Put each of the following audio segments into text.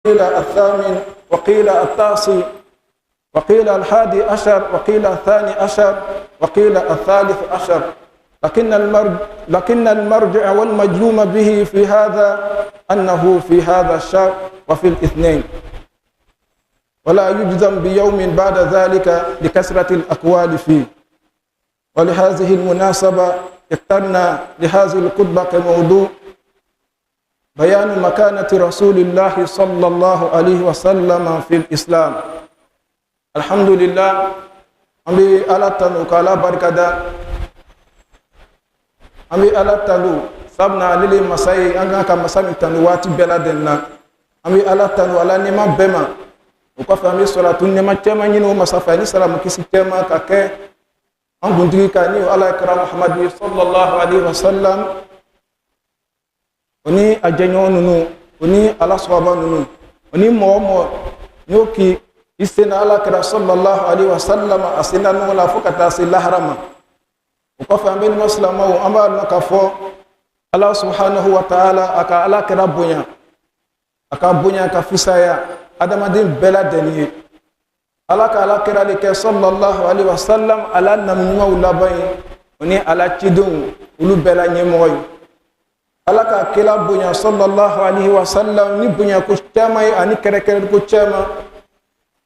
وقيل الثامن وقيل التاسع وقيل الحادي عشر وقيل الثاني عشر وقيل الثالث عشر، لكن المرجع والمجزوم به في هذا أنه في هذا الشهر وفي الاثنين، ولا يجزم بيوم بعد ذلك لكثرة الأقوال فيه. ولهذه المناسبة اخترنا لهذه الخطبة كموضوع بيان مكانة رسول الله صلى الله عليه وسلم في الإسلام. الحمد لله أمي على تنو كلا بركدا أمي على تنو سبنا للي مساي أنغا كمسامي تنواتي بلادنا أمي على تنو على نما بما وكفى أمي صلاة نما تما ينو مسافاني سلام كيسي تما كاكي أنغندي كاني على كرام محمد صلى الله عليه وسلم oni ajanyo nunu oni ala swaba nunu oni momo nyoki isena ala kira sallallahu alaihi wasallam asina no la fukata silahrama ukofa mbele muslima wa amba nakafo Allah subhanahu wa ta'ala aka ala kira bunya ka fisaya adamadin bela deni ala kira leke sallallahu alaihi wasallam ala namnuma ulabai oni ala chidun ulu bela nyemoy alaka kila bunya sallallahu alaihi wasallam ni bunya ko chama ani kere ko chama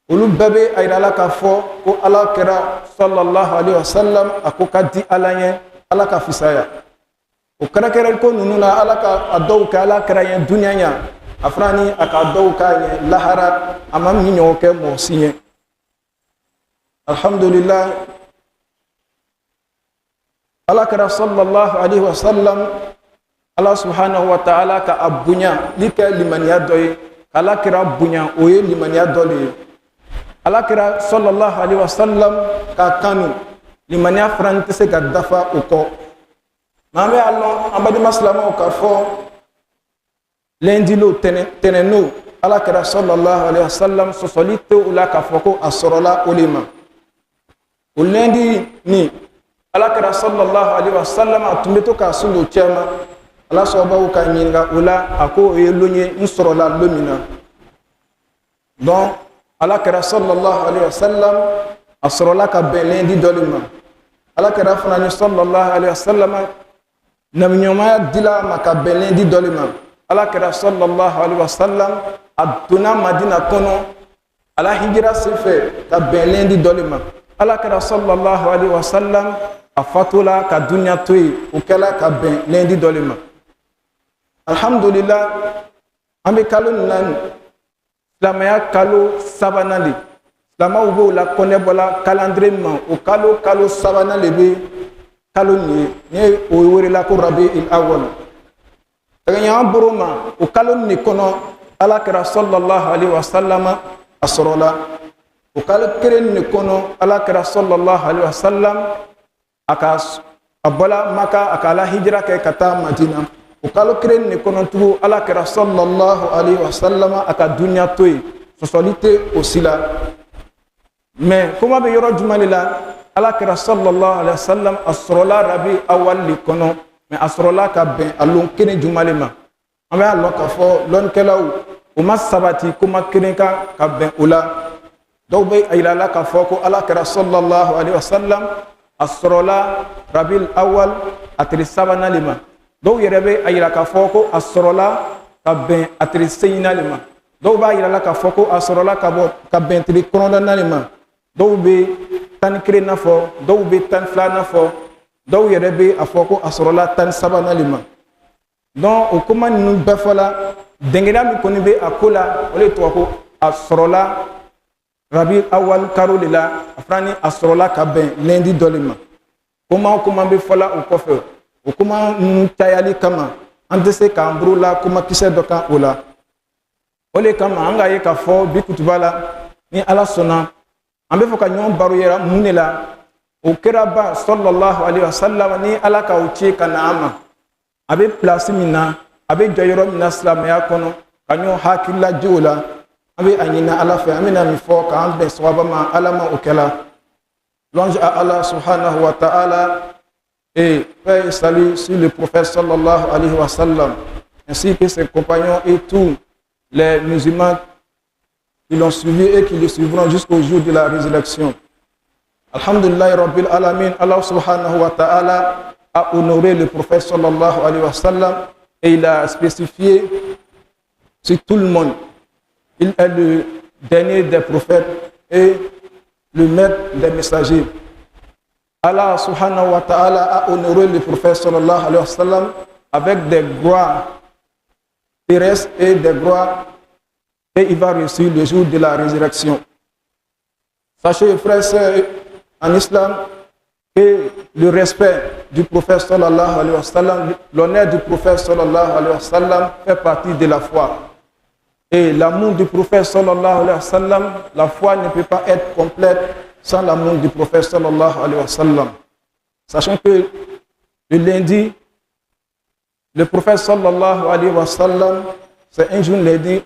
ulu babe ay alaka fo ko alakira sallallahu alaihi wasallam akoka di alanye alaka fisaya o kere ko nununa alaka adouka alakira yen dunya nya afrani aka adouka yen lahara amam ni nyoke mo sinye. Alhamdulillah alakira sallallahu alaihi wasallam Allah subhanahu wa ta'ala ka abunya lika limaniya doye ala kira bunya oye limaniya dole ala kira sallallahu alaihi wasallam ka kanu limaniya frante se ka dafa uko mame Allah ambadi maslama ka fo lundi lo teneno ala kira sallallahu alaihi wasallam so solito ula ka foko asorola ulima ulendi ni ala kira sallallahu alaihi wasallam atumbeto ka sulu chema ala soba ka nyinga ula ako yelonye nsorola lumina donc ala kira sallallahu alaihi wasallam asrola ka belendi dolima ala kira fanani sallallahu alaihi wasallam namnyoma dila maka belendi dolima ala kira sallallahu alaihi wasallam aduna madina kono ala hijra sefe ka belendi dolima ala kira sallallahu alaihi wasallam afatula ka dunya toy ukela ka belendi dolima. Alhamdulillah ambe kalo nan lamaya kalo sabanali lama ubo la kone bola calendrier man o kalo sabanali be kalo ni o wori la ko rabiul awwal taganya buruma o kalo ni kono ala kira sallallahu alaihi wasallam asrola o kalo keren ni kono ala kira sallallahu alaihi wasallam akas abola maka akala hijra ke kata madina ukalo kren ni kono tugu ala kira sallallahu alaihi wasallam aka dunya toy sosolite osila mais kuma be yoro jumalila ala kira sallallahu alaihi wasallam asrola rabi awal li kono mais asrola ka ben alon kene jumalima ame allo ka fo lon kelaw o masabati kuma kene ka ben ula dawbe ayla ka fo ko ala kira sallallahu alaihi wasallam asrola rabil awal atri sabana lima do yerebe ayira ka foko asrola ka ben atrisina lima do ba ayira ka foko asrola ka ben tri kono nalima do be tan krena fo do be tan flana fo do yerebe afoko asrola tan sabana lima don o kuma nu befola dengena mi koni be akola ole to ko asrola rabi awal karolila afrani asrola ka ben lendi dolima kuma be fola o kofe o kuma tayali kama andese ka ambrula kuma kise doka ola ole kama anga ye ka fo bi kutubala ni ala sona ambe fo ka nyon baro yera munela o keraba sallallahu alaihi wasallam ni ala ka uchi kana ama abe place mina abe joyoro mina islam ya kono kanyo hakilla jola abe anyina ala fa amina mi fo ka ambe swaba ma alama okela longe à Allah subhanahu wa ta'ala et paix et salut sur le prophète sallallahu alayhi wa sallam ainsi que ses compagnons et tous les musulmans qui l'ont suivi et qui le suivront jusqu'au jour de la résurrection. Alhamdulillah Rabbil Alamin, Allah subhanahu wa ta'ala a honoré le prophète sallallahu alayhi wa sallam et il a spécifié sur tout le monde. Il est le dernier des prophètes et le maître des messagers. Allah subhanahu wa ta'ala a honoré le prophète sallallahu alayhi wa sallam avec des gloires terrestres et des gloires et il va réussir le jour de la résurrection. Sachez, frères et sœurs, en islam, que le respect du prophète sallallahu alayhi wa sallam, l'honneur du prophète sallallahu alayhi wa sallam fait partie de la foi. Et l'amour du prophète sallallahu alayhi wa sallam, la foi ne peut pas être complète sans l'amour du prophète sallallahu alayhi wa sallam. Sachant que le lundi, le prophète sallallahu alayhi wa sallam, c'est un jour lundi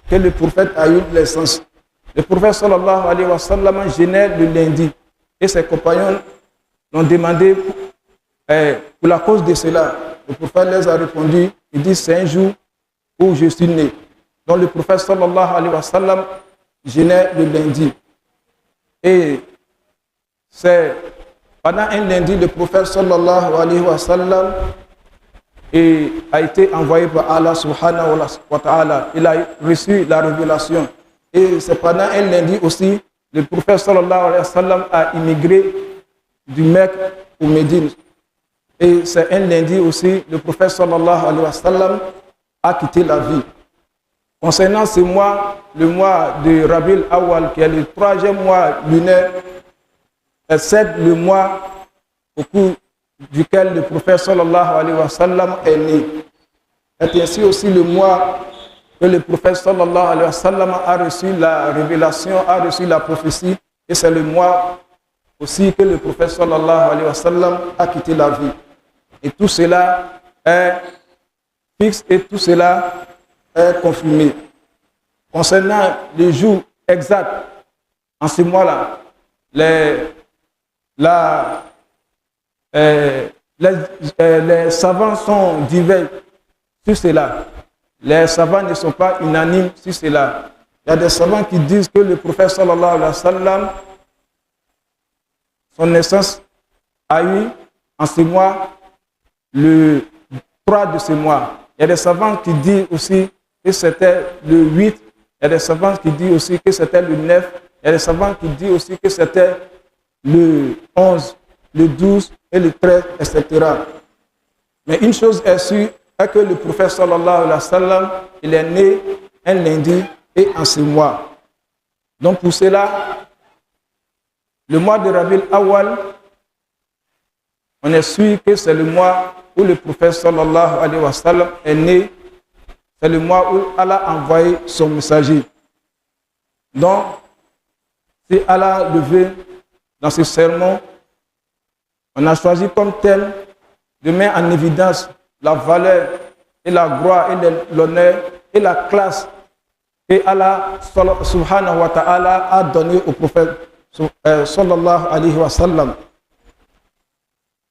que le prophète a eu l'essence. Le prophète sallallahu alayhi wa sallam jeûnait le lundi et ses compagnons l'ont demandé pour la cause de cela. Le prophète les a répondu, il dit c'est un jour où je suis né. Donc le prophète sallallahu alayhi wa sallam jeûnait le lundi. Et c'est pendant un lundi, le prophète sallallahu alayhi wa sallam a été envoyé par Allah subhanahu wa ta'ala. Il a reçu la révélation. Et c'est pendant un lundi aussi, le prophète sallallahu alayhi wa sallam a immigré du Mecque au Médine. Et c'est un lundi aussi, le prophète sallallahu alayhi wa sallam a quitté la vie. Concernant ce mois, le mois de Rabiul Awwal, qui est le 3e mois lunaire, c'est le mois au cours duquel le prophète sallallahu alayhi wa sallam est né. C'est ainsi aussi le mois que le prophète sallallahu alayhi wa sallam a reçu la révélation, a reçu la prophétie, et c'est le mois aussi que le prophète sallallahu alayhi wa sallam a quitté la vie. Et tout cela est fixe et tout cela est confirmé. Concernant les jours exacts, en ce mois-là, les savants sont divers sur cela. Les savants ne sont pas unanimes sur cela. Il y a des savants qui disent que le prophète sallallahu alayhi wa sallam, son naissance a eu en ce mois le 3 de ce mois. Il y a des savants qui disent aussi que c'était le 8. Il y a des savants qui disent aussi que c'était le 9. Il y a des savants qui disent aussi que c'était le 11, le 12 et le 13, etc. Mais une chose est sûre, est que le prophète sallallahu alayhi wa sallam, il est né un lundi et en ce mois. Donc pour cela, le mois de Rabiul Awwal, on est sûr que c'est le mois où le prophète sallallahu alayhi wa sallam est né. C'est le mois où Allah a envoyé son messager. Donc, si Allah le veut, dans ce sermon, on a choisi comme thème de mettre en évidence la valeur et la gloire et l'honneur et la classe que Allah subhanahu wa ta'ala a donné au prophète sallallahu alayhi wa sallam.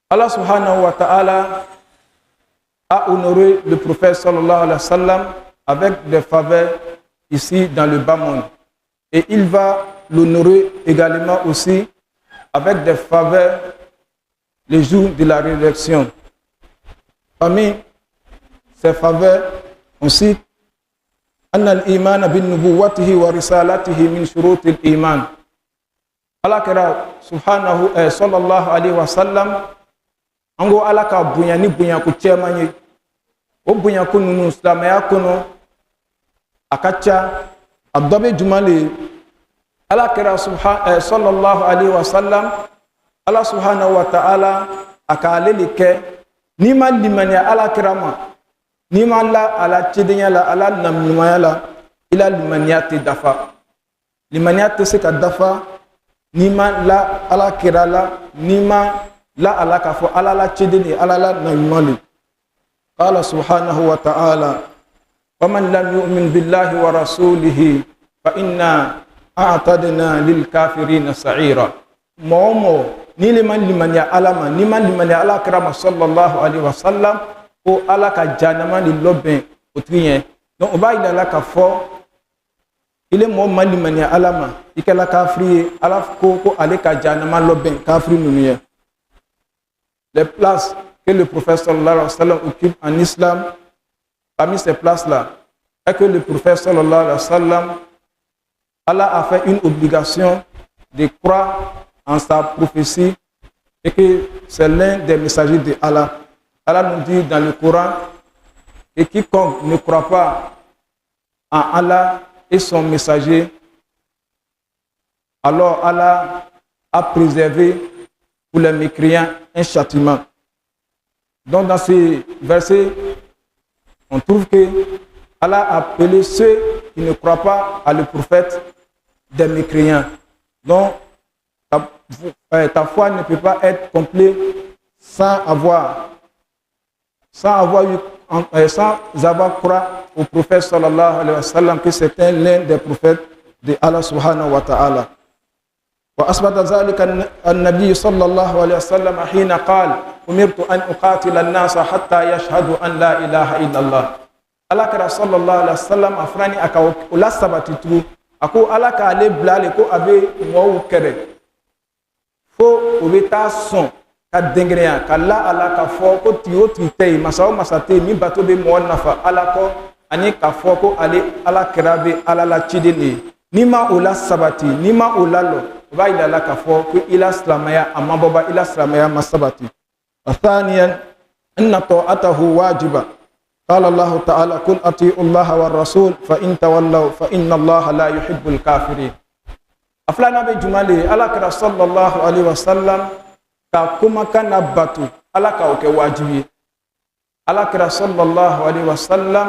Allah subhanahu wa ta'ala a honoré le prophète sallallahu alayhi wa sallam avec des faveurs ici dans le bas monde. Et il va l'honorer également aussi avec des faveurs les jours de la résurrection. Parmi ces faveurs, on cite Anna al-iman bin nubuwwatihi wa risalatihi min shurutil iman. Allah kira subhanahu sallallahu alayhi wa sallam ango Allah ka bunyani bunyaku chemanye o bunyaku nunu islamaya kono akacha adobe jumale Allah kira sallallahu alayhi wa sallam Allah subhanahu wa ta'ala akalelike ni man limanya ala kirama ni man la ala chidenya la ala namnumaya la ila limaniyati dafa limaniyati se ka dafa ni man la ala kirala ni man la ala kafo ala la chideni ala la namumali qala subhanahu wa ta'ala waman lam yu'min billahi wa rasulihi fa inna a'tadna lil kafirina sa'ira momo ni liman ya alama ni man liman ya ala kirama sallallahu alaihi wasallam o ala ka janama ni loben o triyen donc on va il la ka fo il est mo mali mani alama ikela kafri ala ko ale ka janama loben kafri nuye. Les places que le prophète sallallahu alayhi wa sallam occupe en islam, parmi ces places-là, est que le prophète sallallahu alayhi wa sallam, Allah a fait une obligation de croire en sa prophétie et que c'est l'un des messagers de Allah. Allah nous dit dans le Coran que quiconque ne croit pas en Allah et son messager, alors Allah a préservé pour les mécréants un châtiment. Donc dans ces versets, on trouve que Allah a appelé ceux qui ne croient pas à le prophète des mécréants. Donc ta foi ne peut pas être complète sans avoir croire au prophète sallallahu alayhi wa sallam que c'était l'un des prophètes de Allah subhanahu wa ta'ala. وأثبت ذلك النبي صلى الله عليه وسلم حين قال أمرت أن أقاتل الناس حتى يشهدوا أن لا إله إلا الله. Allah kara sallallahu alayhi wa sallam afrani aka ula sabati tu ako ala ka ale blale ko abe mo kere fo obeta son ka dengreya ka la ala ka fo ko ti o ti tei masaw masate mi bato be mo nafa ala ko ani ka fo ko ale ala kerabe ala la chidini nima ula sabati nima ula lo ba ila la ka fo ko ila islamaya amma baba ila islamaya masabati. Athaniyan anna ta'atahu wajiba. قال الله تعالى قل أطيعوا الله والرسول فإن تولوا فإن الله لا يحب الكافرين. أفلا نبي جمالي على كرا صلى الله عليه وسلم كما كان باتو على كوك واجبي على كرا صلى الله عليه وسلم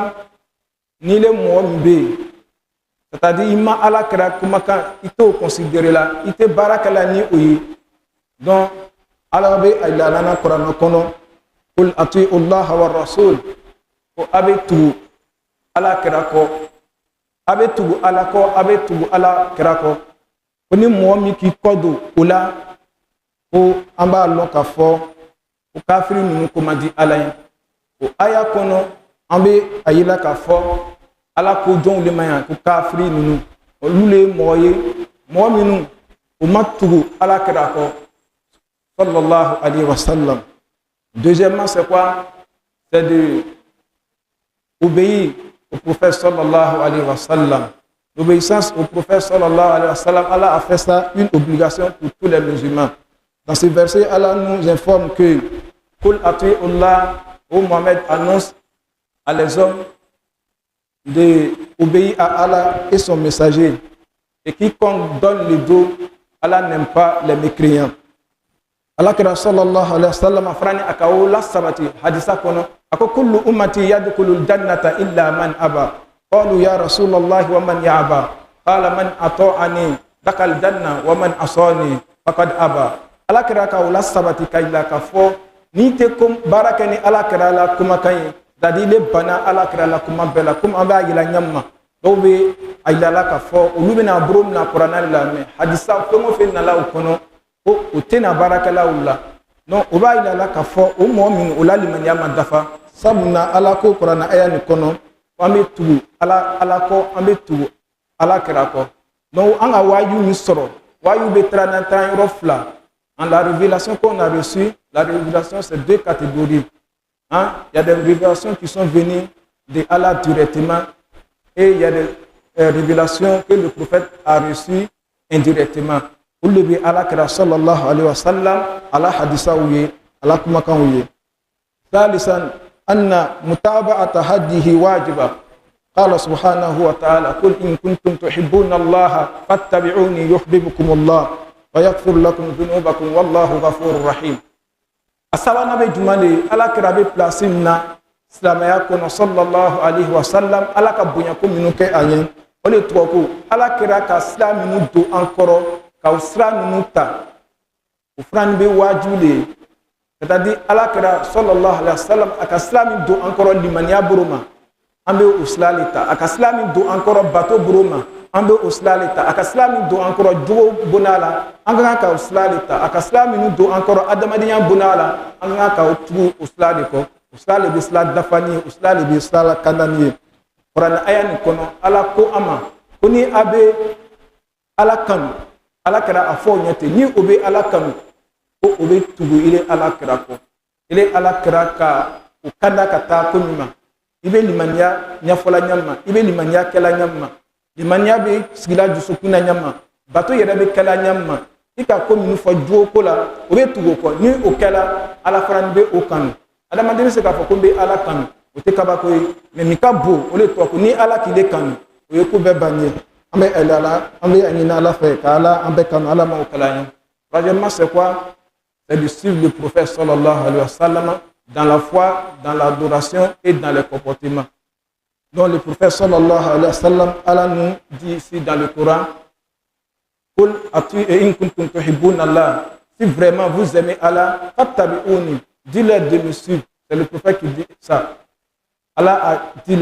نيل مومبي c'est-à-dire ima ala kra kuma kan ito considérer la ite baraka la ni oyi donc ala be ila lana qur'an kono qul ati'u Allah wa rasul ko abe tugu ala kra ko abe tugu ala ko abe tugu ala kra ko oni mo mi ki kodo ula ko amba lo ka fo ko kafiri ni ko madi ala ko aya kono ambe ayila ka fo ala ko jon le maya ko kafiri nunu olule moye mo minu o matugu ala kra ko sallallahu alayhi wa sallam. Deuxièmement, c'est quoi? C'est de obéir au prophète sallallahu alayhi wa sallam. L'obéissance au prophète sallallahu alayhi wa sallam, Allah a fait ça une obligation pour tous les musulmans. Dans ce verset, Allah nous informe que Qul ati'ullah, où Mohammed annonce à les hommes d'obéir à Allah et son messager. Et quiconque donne le dos, Allah n'aime pas les mécréants. Allah kira sallallahu alayhi wa sallam afrani akawo la sabati hadisa kono ako kullu ummati yadkhulul jannata illa man aba qalu ya rasulullah wa man ya'ba qala man ata'ani dakal janna wa man asani faqad aba. Allah kira akawo la sabati kayla ka fo ni te kom barakani Allah kira la kuma kay dadi le bana Allah kira la kuma bela kuma aba yila nyamma dobe ayla ka fo ulubina brum na qur'an la me hadisa ko mo fe na la kono o tena barakala ulla non o ba ila la ka fo o mo min o la limaniya ma dafa sabuna ala ko qur'ana aya ni kono ambe tugu ala ko ambe tugu ala kira ko non anga wayu ni soro wayu be tranatan rofla en la révélation qu'on a reçue. La révélation c'est deux catégories, hein? Il y a des révélations qui sont venues de Allah directement et il y a des révélations que le prophète a reçues indirectement. Ulbi ala kira sallallahu alayhi wa sallam ala hadisa uye ala kuma kan uye. Thalisan anna mutaba'ata hadihi wajiba. Qala subhanahu wa ta'ala qul in kuntum tuhibbuna Allah fattabi'uni yuhibbukum Allah wa yaghfir lakum dhunubakum wallahu ghafurur rahim. Asaba nabi jumale ala kira be place na islamaya kono sallallahu alayhi wa sallam ala ka bunya ko minuke ayen ole toko ala kira ka islaminu do encore ka usra nuta ufran be wajule c'est-à-dire ala kira sallallahu alayhi wa sallam aka islami do encore limaniya buruma ambe uslalita aka islami do encore bato buruma ambe uslalita aka islami do encore jogo bonala anga ka uslalita aka islami do encore adamadiya bonala anga ka tu uslaliko uslali bi islam dafani uslali bi islam kanani. Quran aya ni kono ala ko ama koni abe ala kanu ala kira afo nyate ni obe ala kanu ko obe tugu ile ala kira ko ile ala kira ka ukanda kata ko nyuma ibe limanya nyafola nyama ibe limanya kala nyama limanya be sigila jusukuna nyama bato yere be kala nyama ika ko minu fo juo ko la obe tugu ko ni o kala ala faran be o kanu adama de se ka fo ko be ala kanu o te kaba ko me mikabo o le to ko ni ala ki le kanu o ye ko be banye ambe elala ambe anina ala fe kala ambe kanu ala ma o kala nyama troisièmement c'est quoi? C'est de suivre le prophète sallallahu alayhi wa sallam dans la foi, dans l'adoration et dans le comportement. Donc le prophète sallallahu alayhi wa sallam, Allah nous dit ici dans le Coran, si vraiment vous aimez Allah, dis-leur de me suivre. C'est le prophète qui dit ça. Allah a dit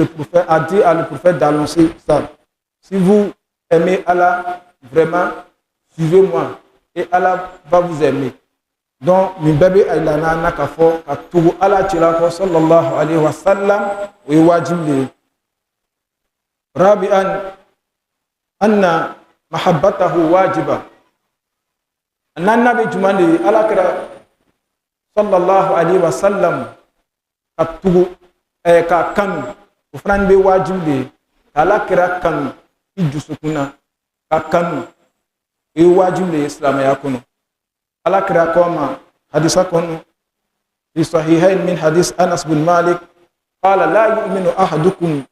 à le prophète d'annoncer ça. Si vous aimez Allah, vraiment, suivez-moi et Allah va vous aimer. Donc, min bébé aylana nakafo katubu ala chilako sallallahu alayhi wa sallam wa wajib li rabi'an anna mahabbatahu wajiba anna nabi jumali ala kira sallallahu alayhi wa sallam katubu ka kanu ufran be wajib li ala kira kanu ijusukuna ka kanu wajib li islam yakuno ala kira koma hadisa kono fi sahihain min hadis Anas bin Malik qala la yu'minu ahadukum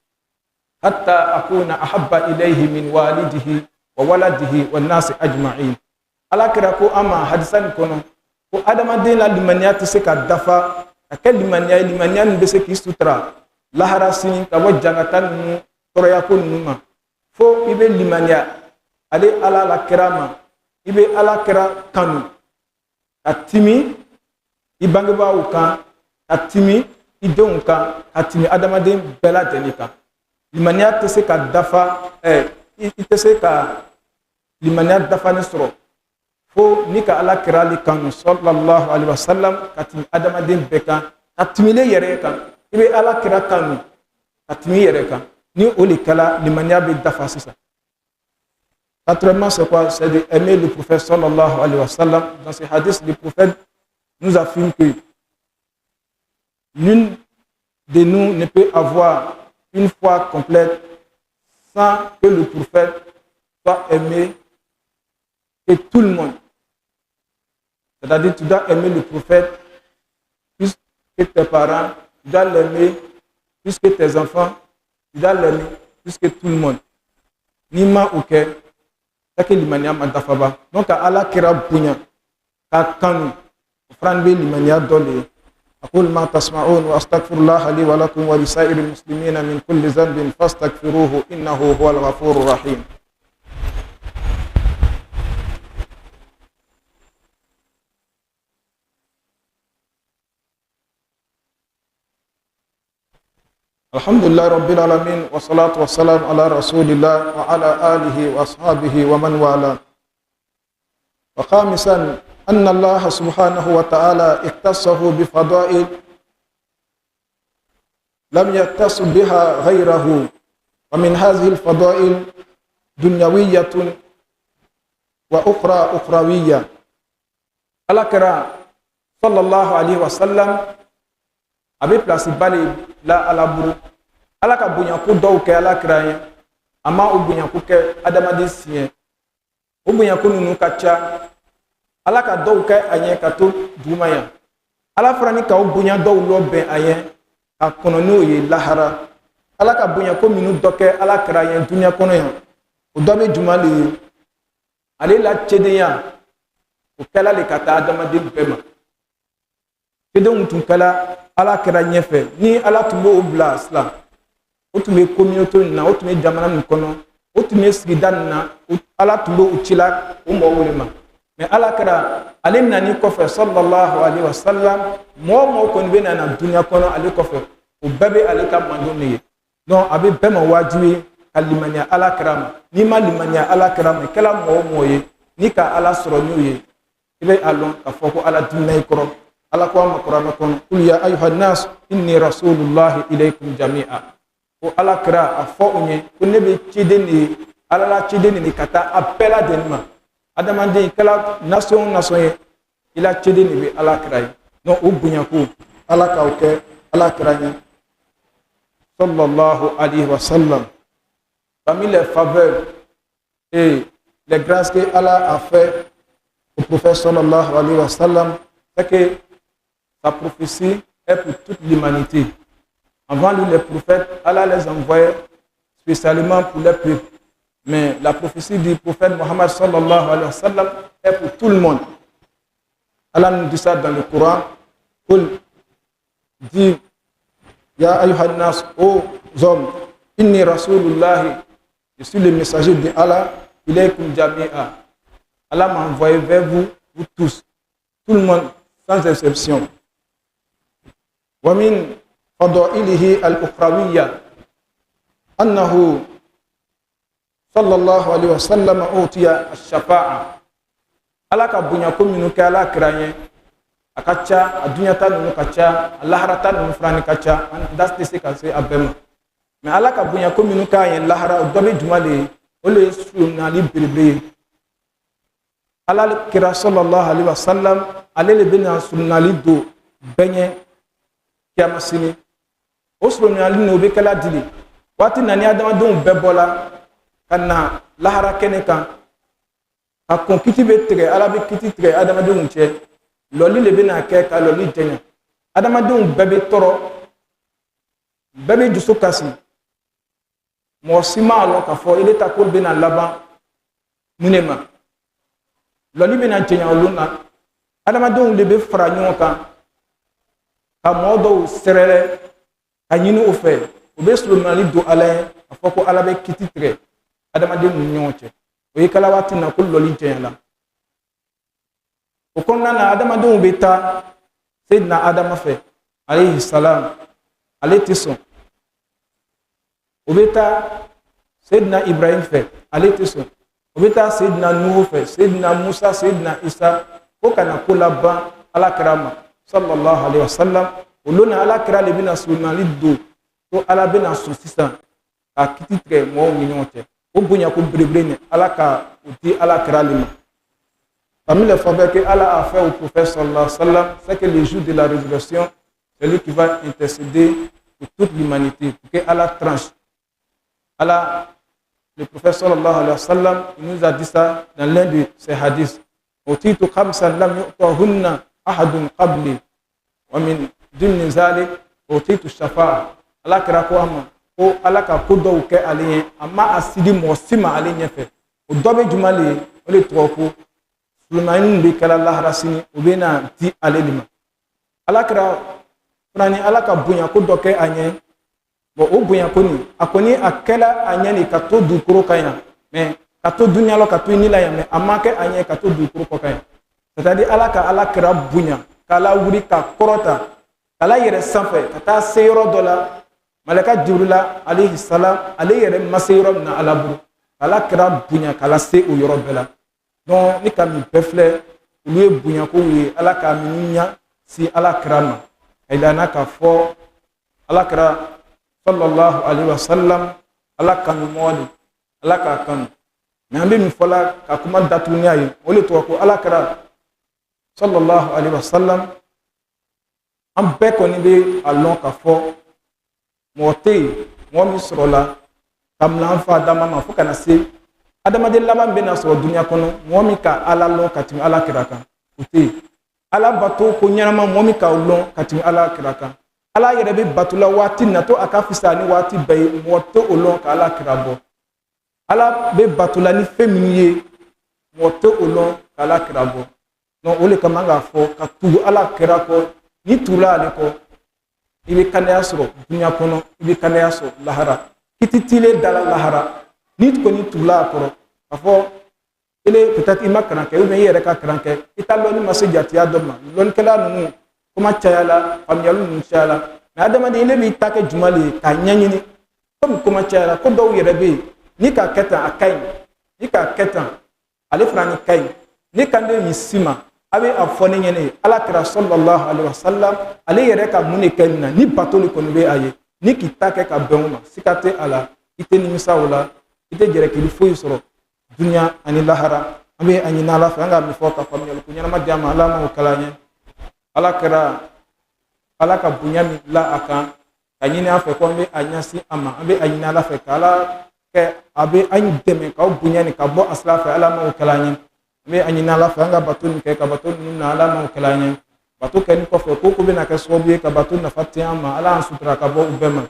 hatta akuna ahabba ilayhi min walidihi wa waladihi wan nas ajma'in ala kira ko ama hadisan kono ko adama de la limaniyati se ka dafa akel limaniyan be se ki sutra lahara sini ka wajangatan nu toroya ko numa fo ibe limaniya ale ala la kirama ibe ala kira kanu atimi ibangeba ukan atimi idon kan atimi adamaden bela denika limaniya tese ka dafa itese ka limaniya dafa ni soro fo ni ka ala kirali kanu sallallahu alaihi wasallam atimi adamaden beka atimi le yere kan ibe ala kira kanu atimi yere kan ni oli kala limaniya be dafa sisa. Quatrièmement, c'est quoi? C'est d'aimer le prophète sallallahu alayhi wa sallam. Dans ces hadiths, le prophète nous affirme que l'une de nous ne peut avoir une foi complète sans que le prophète soit aimé et tout le monde. C'est-à-dire, tu dois aimer le prophète plus que tes parents, tu dois l'aimer plus que tes enfants, tu dois l'aimer plus que tout le monde. Nima ouke. Donc Allah kira punya kakanu franbe limania dole aqul ma tasma'un wa astaghfirullah li wa lakum wa lisa'iril muslimina min kulli dhanbin fastaghfiruhu innahu huwal ghafurur rahim. Alhamdulillah Rabbil Alamin wa salatu wa salam ala Rasulillah wa ala alihi wa ashabihi wa man wala. Wa khamisan anna Allah subhanahu wa ta'ala iktasahu bi fadail lam yaktas biha ghayrahu wa min hadhihi al-fadail dunyawiyyatun wa ukhra ukhrawiyya. Ala kira sallallahu alaihi wasallam abe place bali la ala buru ala ka bonya ko do ke ala kraye ama o bonya ko ke adamade sie o bonya ko nunu kacha ala ka do ke anye ka to dumaya ala frani ka o bonya do lo be aye ka kono no ye lahara ala ka bonya ko minu do ke ala kraye dunya kono ya o do be jumali ale la chedeya o kala le kata adamade bema kedon tun kala ala kira nyefe ni ala tumbo obla sla otume communauté na otume jamana nkono otume sigidan na ala tumbo uchila umbo ulema me ala kira alimna ni kofe sallallahu alaihi wasallam mo kon bena na dunya kono ali kofe o babe alika mandoni donc abe bema wajibi kalimania ala kirama ni ma limania ala kirama kala mo ye ni ka ala soro nyuye ibe alon ka foko ala dinay koro ala ko ma qur'an kon kul ya ayuha nas inni rasulullahi ilaykum jami'a ko alakira a fɔ u ye ko ne bɛ ciden de ye ala la ciden de ka taa a bɛɛ lajɛlen ma adamaden kɛla nation o nation ye i la ciden de bɛ alakira ye donc o bonyako ala k'aw kɛ alakira ye sallallahu alayhi wa sallam. Parmi les faveurs et les grâces que Allah a fait au prophète sallallahu alayhi wa sallam, c'est que sa prophétie est pour toute l'humanité. Avant lui, les prophètes, Allah les envoyait spécialement pour les peuples. Mais la prophétie du prophète Mohammed sallallahu alayhi wa sallam est pour tout le monde. Allah nous dit ça dans le Coran. Il dit, Ya ayyuhan nas, ô hommes, inni rasulullahi, je suis le messager de Allah, ilaykum jami'a. Allah m'a envoyé vers vous, vous tous, tout le monde, sans exception. Wa min fadailihi al-ukhrawiyya annahu sallallahu alayhi wa sallam utiya ash-shafa'a. Allah ka bunya ko minu ke ala kranye akacha adunya ta nu kacha lahara ta nu frani kacha das tese ka se abema mais Allah ka bunya ko minu ka yen lahara do be jumale o le sunali birbe Allah kira sallallahu alaihi wasallam ale le bena sunali do benye kiamasini o sunali no be kala dili wati nani adama don bebola kana lahara keneka a kon kiti be tigɛ ala be kiti tigɛ adamadenw cɛ lɔli le bena kɛ ka lɔli jɛɲa adamadenw bɛɛ be tɔrɔ bɛɛ be dusu kasi mɔgɔ si ma lɔn k'a fɔ ele ta ko bena laban mun de ma lɔli bena jɛɲa olu na adamadenw le be fara ɲɔgɔn kan ka mɔgɔ dɔw sɛrɛrɛ ka ɲini o fɛ o be solomani don ala ye a fɔ ko ala be kiti tigɛ adamadenw ni ɲɔgɔn cɛ o ye kala waati na ko lɔli jɛɲa la o kɔnɔna na adamadenw bɛ taa Seydina Adama fɛ alayhi salam ale tɛ sɔn o bɛ taa Seydina Ibrahim fɛ ale tɛ sɔn o bɛ taa Seydina Nuhu fɛ Seydina Musa Seydina Isa fo kana ko laban alakira ma sallallahu alayhi wa sallam olu na alakira le bɛna solomani don ko ala bɛna sɔn sisan ka kiti tigɛ mɔgɔw ni ɲɔgɔn cɛ o bonya ko belebele ni ala ka o di alakira le ma. Parmi les faveurs que Allah a fait au prophète sallallahu alayhi wa sallam, c'est que le jour de la résurrection, c'est lui qui va intercéder pour toute l'humanité, pour que Allah tranche. Allah, le prophète sallallahu alayhi wa sallam, il nous a dit ça dans l'un de ses hadiths. Utitu khamsan lam yu'tahunna ahadun qabli wa min dimni zalik utitu shafa'a. Allah kira ko ama ko Allah ka ko dɔw kɛ ale ye a ma a sidi mɔgɔ si ma ale ɲɛfɛ o dɔ bɛ jumɛn de ye o de tɔgɔ ko Sulaiman bɛ kɛla lahara sini o bɛ na di ale de ma ala kɛra fana ni ala ka bonya ko dɔ kɛ a ɲɛ bon o bonya ko nin a kɔni a kɛla a ɲɛ de ka to dugukolo kan yan mais ka to dunuya la ka to ni la yan mais a ma kɛ a ɲɛ ka to dugukolo kɔ kan yan c'est-à-dire ala ka ala kɛra bonya k'ala wuli ka kɔrɔta k'ala yɛrɛ sanfɛ ka taa se yɔrɔ dɔ la malaka Jibrila alayhi salam ale yɛrɛ ma se yɔrɔ min na ala bolo k'ala kɛra bonya k'ala se o yɔrɔ bɛɛ la donc ni ka min bɛɛ filɛ olu ye bonyakow ye ala k'a min ɲa si ala kɛra ma a yira n'a k'a fɔ ala kɛra sallallahu alayhi wa sallam ala kanu mɔgɔ de ala k'a kanu mais an bɛ min fɔ la ka kuma datugu n'a ye o de tɔgɔ ko ala kɛra sallallahu alayhi wa sallam an bɛɛ kɔni bɛ a lɔn k'a fɔ mɔgɔ tɛ yen mɔgɔ min sɔrɔla ka bila an fa dama ma fo kana se adamaden laban bɛna sɔrɔ duniya kɔnɔ mɔgɔ min ka ala lɔn ka tɛmɛ ala kira kan o tɛ yen ala bato ko ɲɛnama mɔgɔ min ka lɔn ka tɛmɛ ala kira kan ala yɛrɛ bɛ bato la waati natɔ a ka fisa ni waati bɛɛ ye mɔgɔ tɛ o lɔn ka ala kira bɔ ala bɛ bato la ni fɛn minnu ye mɔgɔ tɛ o lɔn ka ala kira bɔ donc o de kama an k'a fɔ ka tugu ala kira kɔ ni tugula ale kɔ i bɛ kɛnɛya sɔrɔ duniya kɔnɔ i bɛ kɛnɛya sɔrɔ lahara kiti tile dala lahara ni kɔni tugula a kɔrɔ k'a fɔ ele peut-être i ma kalan kɛ ou bien i yɛrɛ ka kalan kɛ i ta lɔnni ma se jatiya dɔ ma lɔnnikɛla ninnu kuma cayala faamuyali ninnu cayala mais adamaden ele b'i ta kɛ juma le ye k'a ɲɛɲini komi kuma cayala ko dɔw yɛrɛ bɛ yen ni k'a kɛ tan a ka ɲi ni k'a kɛ tan ale fana ni ka ɲi ni kan de min si ma a bɛ a fɔ ne ɲɛna ala kira sallallahu alaihi wa sallam ale yɛrɛ ka mun de kɛ nin na ni bato de kɔni bɛ a ye ni k'i ta kɛ ka bɛn o ma siga tɛ a la i tɛ nimisa o la i tɛ gɛrɛkili foyi sɔrɔ dunuya ani lahara an bɛ a ɲini ala fɛ an ka min fɔ ka faamuyali ko ɲɛnama di a ma ala m'o kala an ye ala kɛra ala ka bonya min la a kan ka ɲini a fɛ ko an bɛ a ɲɛsin a ma an bɛ a ɲini ala fɛ ka ala kɛ a bɛ an dɛmɛ k'aw bonya ni ka bɔ a sira fɛ ala m'o kala an ye an bɛ a ɲini ala fɛ an ka bato nin kɛ ka bato ninnu na ala m'o kala an ye bato kɛli kɔfɛ ko bɛna kɛ sababu ye ka bato nafa tɛ an ma ala y'an sutura ka bɔ u bɛɛ ma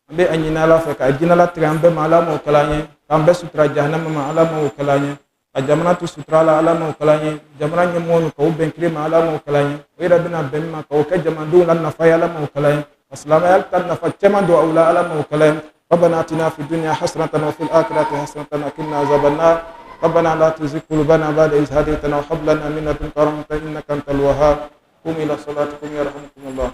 an bɛ a ɲini ala fɛ ka jinɛ latigɛ an bɛɛ ma ala m'o kala an ye k'an bɛɛ sutura jahanama ma ala m'o kala an ye ka jamana to sutura la ala m'o kala an ye jamana ɲɛmɔgɔ ni k'o bɛn kiri ma ala m'o kala an ye o yɛrɛ bɛna bɛn min ma k'o kɛ jamanadenw la nafa ye ala m'o kala an ye ka silamɛya ta nafa caman don aw la ala m'o kala an ye ربنا آتنا في الدنيا حسنة وفي الآخرة حسنة وقنا عذاب النار ربنا لا تزغ قلوبنا بعد إذ هديتنا وهب لنا من لدنك رحمة إنك أنت الوهاب قوموا إلى صلاتكم يرحمكم الله